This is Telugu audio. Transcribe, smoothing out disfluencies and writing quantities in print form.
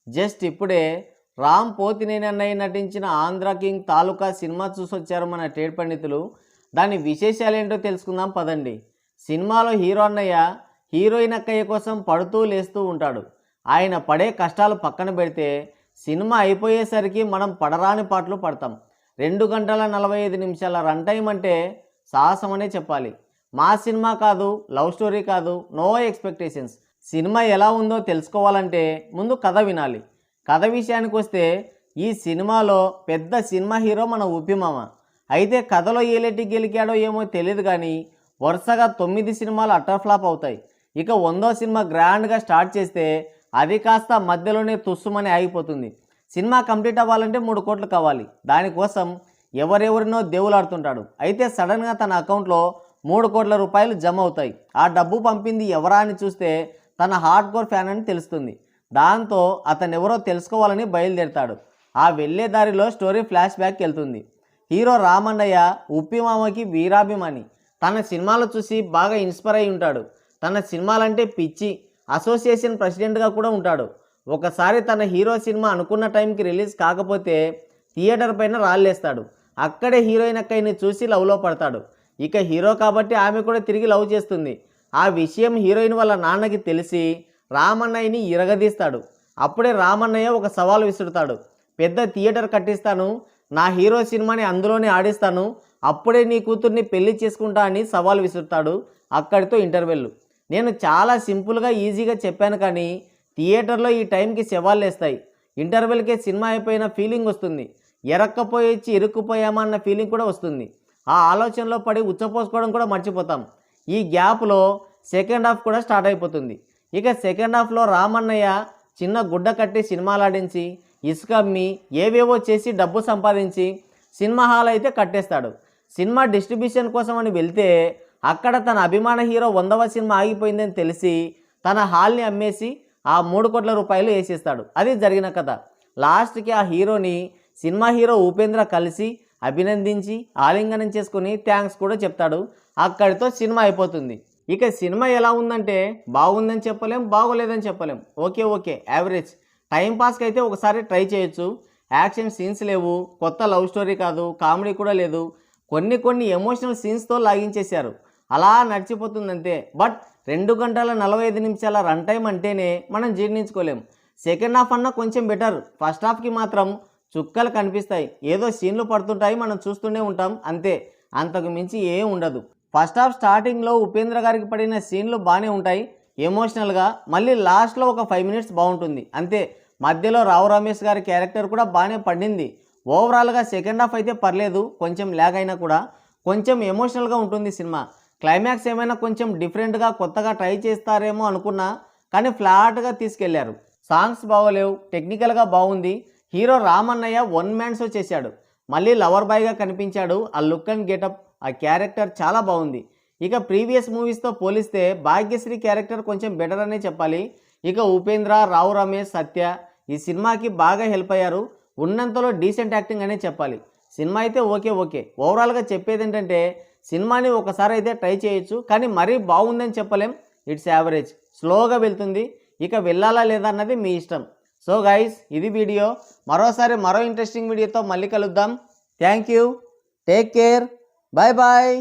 జస్ట్ ఇప్పుడే రామ్ పోతినేని అన్నయ్య నటించిన ఆంధ్ర కింగ్ తాలూకా సినిమా చూసొచ్చారు మన ట్రేడ్ పండితులు. దాని విశేషాలు ఏంటో తెలుసుకుందాం పదండి. సినిమాలో హీరో అన్నయ్య హీరోయిన్ అక్కయ్య కోసం పడుతూ లేస్తూ ఉంటాడు. ఆయన పడే కష్టాలు పక్కన పెడితే సినిమా అయిపోయేసరికి మనం పడరాని పాటలు పడతాం. 2 గంటల 45 నిమిషాల రన్ టైం అంటే సాహసం అనే చెప్పాలి. మా సినిమా కాదు, లవ్ స్టోరీ కాదు, నో ఎక్స్పెక్టేషన్స్. సినిమా ఎలా ఉందో తెలుసుకోవాలంటే ముందు కథ వినాలి. కథ విషయానికి వస్తే ఈ సినిమాలో పెద్ద సినిమా హీరో మన ఉప్పిమామ. అయితే కథలో ఏలేటి గెలికాడో ఏమో తెలియదు కానీ వరుసగా 9 సినిమాలు అటర్ ఫ్లాప్ అవుతాయి. ఇక 100వ సినిమా గ్రాండ్గా స్టార్ట్ చేస్తే అది కాస్త మధ్యలోనే తుస్సుమని ఆగిపోతుంది. సినిమా కంప్లీట్ అవ్వాలంటే 3 కోట్లు కావాలి. దానికోసం ఎవరెవరినో దేవులాడుతుంటాడు. అయితే సడన్గా తన అకౌంట్లో 3 కోట్ల రూపాయలు జమ అవుతాయి. ఆ డబ్బు పంపింది ఎవరా అని చూస్తే తన హార్డ్ కోర్ ఫ్యాన్ అని తెలుస్తుంది. దాంతో అతను ఎవరో తెలుసుకోవాలని బయలుదేరుతాడు. ఆ వెళ్ళే దారిలో స్టోరీ ఫ్లాష్ బ్యాక్ వెళ్తుంది. హీరో రామన్నయ్య ఉప్పిమామకి వీరాభిమాని. తన సినిమాలు చూసి బాగా ఇన్స్పైర్ అయి ఉంటాడు. తన సినిమాలంటే పిచ్చి. అసోసియేషన్ ప్రెసిడెంట్గా కూడా ఉంటాడు. ఒకసారి తన హీరో సినిమా అనుకున్న టైంకి రిలీజ్ కాకపోతే థియేటర్ పైన రాళ్ళేస్తాడు. అక్కడే హీరోయిన్ అక్కయ్యని చూసి లవ్లో పడతాడు. ఇక హీరో కాబట్టి ఆమె కూడా తిరిగి లవ్ చేస్తుంది. ఆ విషయం హీరోయిన్ వాళ్ళ నాన్నకి తెలిసి రామన్నయ్యని ఇరగదీస్తాడు. అప్పుడే రామన్నయ్య ఒక సవాల్ విసురుతాడు. పెద్ద థియేటర్ కట్టిస్తాను, నా హీరో సినిమాని అందులోనే ఆడిస్తాను, అప్పుడే నీ కూతుర్ని పెళ్లి చేసుకుంటా అని సవాల్ విసురుతాడు. అక్కడితో ఇంటర్వెల్. నేను చాలా సింపుల్గా ఈజీగా చెప్పాను కానీ థియేటర్లో ఈ టైంకి సవాళ్ళు వేస్తాయి. ఇంటర్వెల్కే సినిమా అయిపోయిన ఫీలింగ్ వస్తుంది. ఎరక్కపోయి ఇరుక్కుపోయామా అన్న ఫీలింగ్ కూడా వస్తుంది. ఆ ఆలోచనలో పడి ఉచ్చపోసుకోవడం కూడా మర్చిపోతాం. ఈ గ్యాప్లో సెకండ్ హాఫ్ కూడా స్టార్ట్ అయిపోతుంది. ఇక సెకండ్ హాఫ్లో రామన్నయ్య చిన్న గుడ్డ కట్టి సినిమాలాడించి ఇసుక అమ్మి ఏవేవో చేసి డబ్బు సంపాదించి సినిమా హాల్ అయితే కట్టేస్తాడు. సినిమా డిస్ట్రిబ్యూషన్ కోసం అని వెళ్తే అక్కడ తన అభిమాన హీరో 100వ సినిమా ఆగిపోయిందని తెలిసి తన హాల్ని అమ్మేసి ఆ 3 కోట్ల రూపాయలు వేసేస్తాడు. అది జరిగిన కథ. లాస్ట్కి ఆ హీరోని సినిమా హీరో ఉపేంద్ర కలిసి అభినందించి ఆలింగనం చేసుకుని థ్యాంక్స్ కూడా చెప్తాడు. అక్కడితో సినిమా అయిపోతుంది. ఇక సినిమా ఎలా ఉందంటే బాగుందని చెప్పలేం, బాగోలేదని చెప్పలేం. Okay average. టైంపాస్కి అయితే ఒకసారి ట్రై చేయొచ్చు. యాక్షన్ సీన్స్ లేవు, కొత్త లవ్ స్టోరీ కాదు, కామెడీ కూడా లేదు. కొన్ని ఎమోషనల్ సీన్స్తో లాగించేశారు. అలా నడిచిపోతుందంతే. బట్ 2 గంటల 45 నిమిషాల రన్ టైం అంటేనే మనం జీర్ణించుకోలేం. సెకండ్ హాఫ్ అన్న కొంచెం బెటర్. ఫస్ట్ హాఫ్కి మాత్రం చుక్కలు కనిపిస్తాయి. ఏదో సీన్లు పడుతుంటాయి, మనం చూస్తూనే ఉంటాం అంతే. అంతకు మించి ఏం ఉండదు. ఫస్ట్ హాఫ్ స్టార్టింగ్లో ఉపేంద్ర గారికి పడిన సీన్లు బాగానే ఉంటాయి ఎమోషనల్గా. మళ్ళీ లాస్ట్లో ఒక 5 మినిట్స్ బాగుంటుంది అంతే. మధ్యలో రావు రమేష్ గారి క్యారెక్టర్ కూడా బాగానే పడింది. ఓవరాల్గా సెకండ్ హాఫ్ అయితే పర్లేదు, కొంచెం ల్యాగ్ అయినా కూడా కొంచెం ఎమోషనల్గా ఉంటుంది సినిమా. క్లైమాక్స్ ఏమైనా కొంచెం డిఫరెంట్గా కొత్తగా ట్రై చేస్తారేమో అనుకున్నా కానీ ఫ్లాట్గా తీసుకెళ్లారు. సాంగ్స్ బాగోలేవు, టెక్నికల్గా బాగుంది. హీరో రామన్నయ్య 1 మ్యాన్ షో చేశాడు. మళ్ళీ లవర్ బాయ్గా కనిపించాడు. ఆ లుక్ అండ్ గెటప్, ఆ క్యారెక్టర్ చాలా బాగుంది. ఇక ప్రీవియస్ మూవీస్తో పోలిస్తే భాగ్యశ్రీ క్యారెక్టర్ కొంచెం బెటర్ అనే చెప్పాలి. ఇక ఉపేంద్ర, రావు రమేష్, సత్య ఈ సినిమాకి బాగా హెల్ప్ అయ్యారు. ఉన్నంతలో డీసెంట్ యాక్టింగ్ అనే చెప్పాలి. సినిమా అయితే ఓకే. ఓవరాల్గా చెప్పేది ఏంటంటే సినిమాని ఒకసారి అయితే ట్రై చేయొచ్చు కానీ మరీ బాగుందని చెప్పలేం. ఇట్స్ యావరేజ్, స్లోగా వెళ్తుంది. ఇక వెళ్ళాలా లేదా అన్నది మీ ఇష్టం. సో గైస్, ఇది వీడియో. మరోసారి మరో ఇంట్రెస్టింగ్ వీడియోతో మళ్ళీ కలుద్దాం. Thank you, take care, bye bye.